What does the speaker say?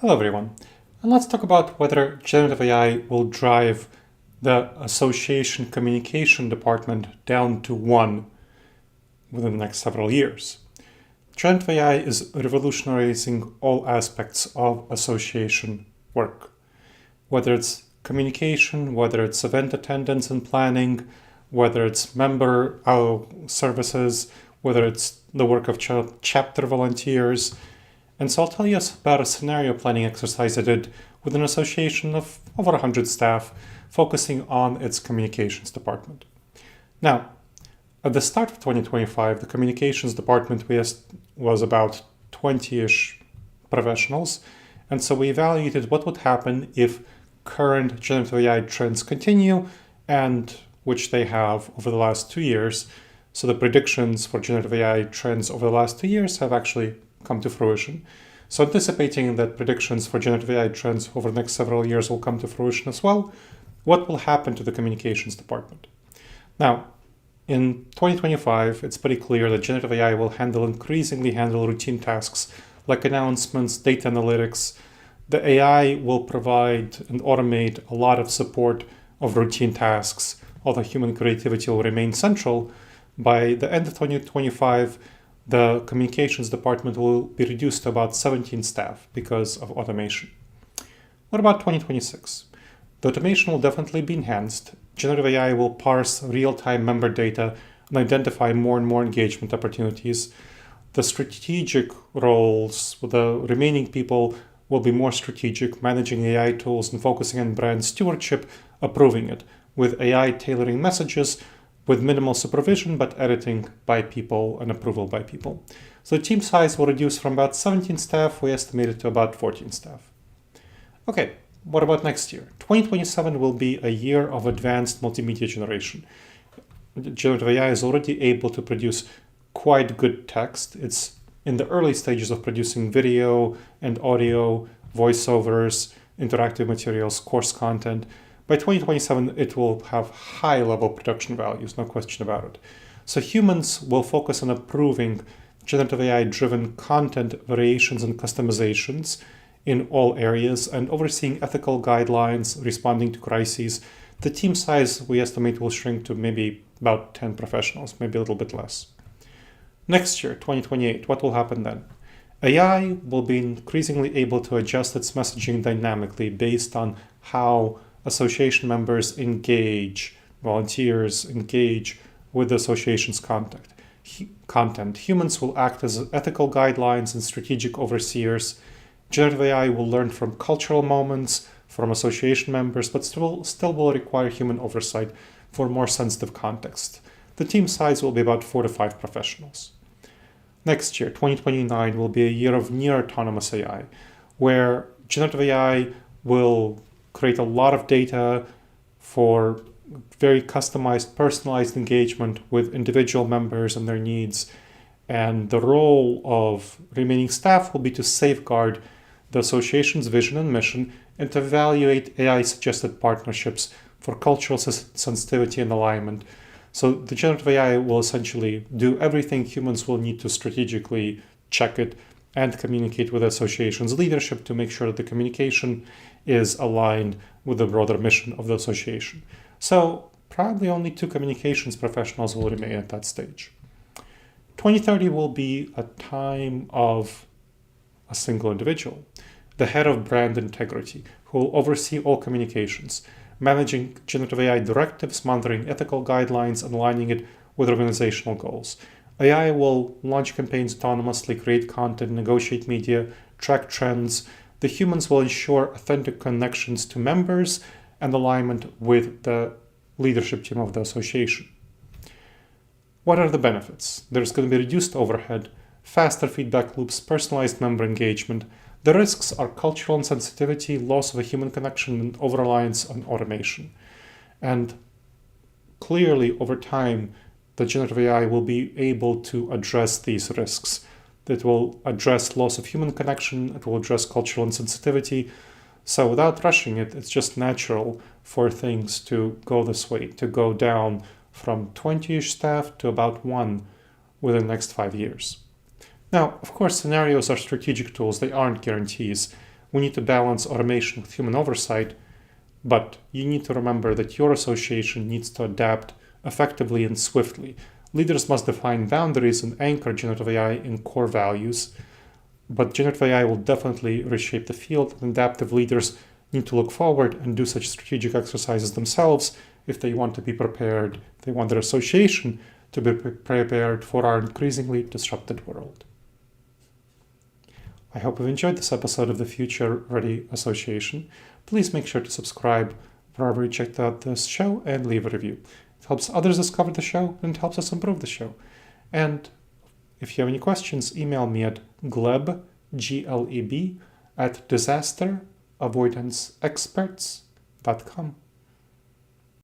Hello everyone, and let's talk about whether generative AI will drive the association communication department down to one within the next several years. Generative AI is revolutionizing all aspects of association work, whether it's communication, whether it's event attendance and planning, whether it's member services, whether it's the work of chapter volunteers. And so I'll tell you about a scenario planning exercise I did with an association of over 100 staff focusing on its communications department. Now, at the start of 2025, the communications department was about 20-ish professionals, and so we evaluated what would happen if current generative AI trends continue, and which they have over the last 2 years. So the predictions for generative AI trends over the last 2 years have actually come to fruition. So anticipating that predictions for generative AI trends over the next several years will come to fruition as well, what will happen to the communications department? Now, in 2025, it's pretty clear that generative AI will increasingly handle routine tasks like announcements, data analytics. The AI will provide and automate a lot of support of routine tasks, although human creativity will remain central. By the end of 2025, the communications department will be reduced to about 17 staff because of automation. What about 2026? The automation will definitely be enhanced. Generative AI will parse real-time member data and identify more and more engagement opportunities. The strategic roles with the remaining people will be more strategic, managing AI tools and focusing on brand stewardship, approving it, with AI tailoring messages with minimal supervision, but editing by people and approval by people. So the team size will reduce from about 17 staff, we estimate it to about 14 staff. Okay, what about next year? 2027 will be a year of advanced multimedia generation. Generative AI is already able to produce quite good text. It's in the early stages of producing video and audio, voiceovers, interactive materials, course content. By 2027, it will have high-level production values, no question about it. So humans will focus on approving generative AI-driven content variations and customizations in all areas and overseeing ethical guidelines, responding to crises. The team size, we estimate, will shrink to maybe about 10 professionals, maybe a little bit less. Next year, 2028, what will happen then? AI will be increasingly able to adjust its messaging dynamically based on how association members engage, volunteers engage with the association's content. Humans will act as ethical guidelines and strategic overseers. Generative AI will learn from cultural moments, from association members, but still will require human oversight for more sensitive context. The team size will be about 4 to 5 professionals. Next year, 2029, will be a year of near autonomous AI, where generative AI will create a lot of data for very customized, personalized engagement with individual members and their needs. And the role of remaining staff will be to safeguard the association's vision and mission and to evaluate AI-suggested partnerships for cultural sensitivity and alignment. So the generative AI will essentially do everything humans will need to strategically check it and communicate with the association's leadership to make sure that the communication is aligned with the broader mission of the association. So probably only 2 communications professionals will remain at that stage. 2030 will be a time of a single individual, the head of brand integrity, who will oversee all communications, managing generative AI directives, monitoring ethical guidelines, and aligning it with organizational goals. AI will launch campaigns autonomously, create content, negotiate media, track trends. The humans will ensure authentic connections to members and alignment with the leadership team of the association. What are the benefits? There's going to be reduced overhead, faster feedback loops, personalized member engagement. The risks are cultural insensitivity, loss of a human connection, and over-reliance on automation. And clearly, over time, the generative AI will be able to address these risks. It will address loss of human connection, it will address cultural insensitivity. So without rushing it, it's just natural for things to go this way, to go down from 20-ish staff to about 1 within the next 5 years. Now, of course, scenarios are strategic tools, they aren't guarantees. we need to balance automation with human oversight, but you need to remember that your association needs to adapt effectively and swiftly. Leaders must define boundaries and anchor generative AI in core values, but generative AI will definitely reshape the field, and adaptive leaders need to look forward and do such strategic exercises themselves if they want to be prepared, if they want their association to be prepared for our increasingly disrupted world. I hope you've enjoyed this episode of the Future Ready Association. Please make sure to subscribe wherever you checked out this show and leave a review. It helps others discover the show and it helps us improve the show. And if you have any questions, email me at Gleb, Gleb, at disasteravoidanceexperts.com.